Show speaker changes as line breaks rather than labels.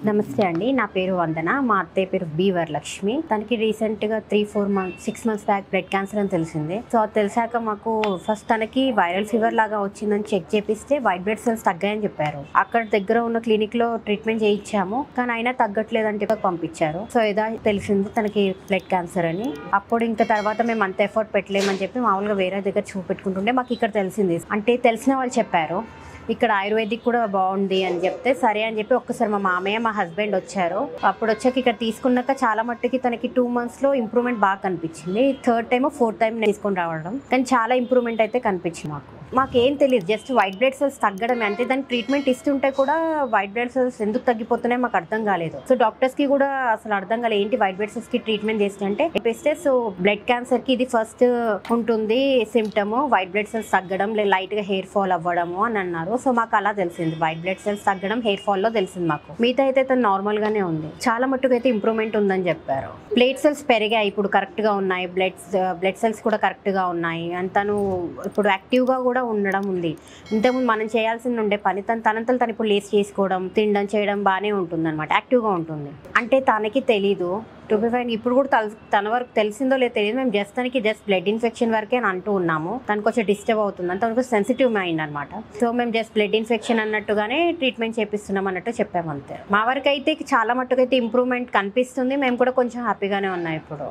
నమస్తే అండి. నా పేరు వందన. మా అత్తయ్య పేరు బి వరలక్ష్మి. తనకి రీసెంట్గా 6 months బ్యాక్ బ్లడ్ క్యాన్సర్ అని తెలిసింది. సో అది తెలిసాక మాకు ఫస్ట్ తనకి వైరల్ ఫీవర్ లాగా వచ్చిందని చెక్ చేపిస్తే వైట్ బ్లడ్ సెల్స్ తగ్గాయని చెప్పారు. అక్కడ దగ్గర ఉన్న క్లినిక్ లో ట్రీట్మెంట్ చేయించాము, కానీ అయినా తగ్గట్లేదని చెప్పి పంపించారు. సో ఇదా తెలిసింది తనకి బ్లడ్ క్యాన్సర్ అని. అప్పుడు ఇంకా తర్వాత మేము అంత ఎఫర్ట్ పెట్టలేమని చెప్పి మామూలుగా వేరే దగ్గర చూపెట్టుకుంటుండే మాకు ఇక్కడ తెలిసింది. అంటే తెలిసిన వాళ్ళు చెప్పారు ఇక్కడ ఆయుర్వేదిక్ కూడా బాగుంది అని చెప్తే సరే అని చెప్పి ఒక్కసారి మా మామయ్య మా హస్బెండ్ వచ్చారు. అప్పుడు వచ్చాక ఇక్కడ తీసుకున్నాక చాలా మట్టుకి తనకి 2 months లో ఇంప్రూవ్మెంట్ బాగా కనిపించింది. 3rd time 4th time తీసుకొని రావడం, కానీ చాలా ఇంప్రూవ్మెంట్ అయితే కనిపించింది. మాకేం తెలియదు, జస్ట్ వైట్ బ్లడ్ సెల్స్ తగ్గడమే అంతే. దానికి ట్రీట్మెంట్ ఇస్తుంటే కూడా వైట్ బ్లడ్ సెల్స్ ఎందుకు తగ్గిపోతున్నాయో మాకు అర్థం కాలేదు. సో డాక్టర్స్ కి కూడా అసలు అర్థం కాలేదు ఏంటి వైట్ బ్లడ్ సెల్స్ కి ట్రీట్మెంట్ చేస్తుంటే చెప్పేస్తే సో బ్లడ్ క్యాన్సర్ కి ఇది ఫస్ట్ ఉంటుంది సిమ్టమ్, వైట్ బ్లడ్ సెల్స్ తగ్గడం, లైట్ గా హెయిర్ ఫాల్ అవ్వడము అని అన్నారు. సో మాకు అలా తెలిసింది, వైట్ బ్లడ్ సెల్స్ తగ్గడం హెయిర్ ఫాల్ లో తెలిసింది మాకు. మిగతా అయితే తను నార్మల్ గానే ఉంది, చాలా మట్టుకు అయితే ఇంప్రూవ్మెంట్ ఉందని చెప్పారు. ప్లేట్ సెల్స్ పెరిగాయి, ఇప్పుడు కరెక్ట్ గా ఉన్నాయి, బ్లడ్ సెల్స్ కూడా కరెక్ట్ గా ఉన్నాయి, అండ్ తను ఇప్పుడు యాక్టివ్ గా కూడా ఉండడం ఉంది. ఇంతకుముందు మనం చేయాల్సింది ఉండే పని తనంతలు తను ఇప్పుడు లేచి చేసుకోవడం, తినడం చేయడం బాగానే ఉంటుంది అనమాట, యాక్టివ్గా ఉంటుంది. అంటే తనకి తెలీదు టు బి ఫ్రాంక్, ఇప్పుడు కూడా తన వరకు తెలిసిందో లేదో తెలియదు. మేము తనకి బ్లడ్ ఇన్ఫెక్షన్ వరకే అని అంటూ ఉన్నాము. తనకు కొంచెం డిస్టర్బ్ అవుతుంది, తనకు సెన్సిటివ్ మైండ్ అనమాట. సో మేము బ్లడ్ ఇన్ఫెక్షన్ అన్నట్టుగానే ట్రీట్మెంట్ చేపిస్తున్నాం అన్నట్టు చెప్పాము అంతే. మా వరకు అయితే చాలా మట్టుకైతే ఇంప్రూవ్మెంట్ కనిపిస్తుంది, మేము కూడా కొంచెం హ్యాపీగానే ఉన్నాం ఇప్పుడు.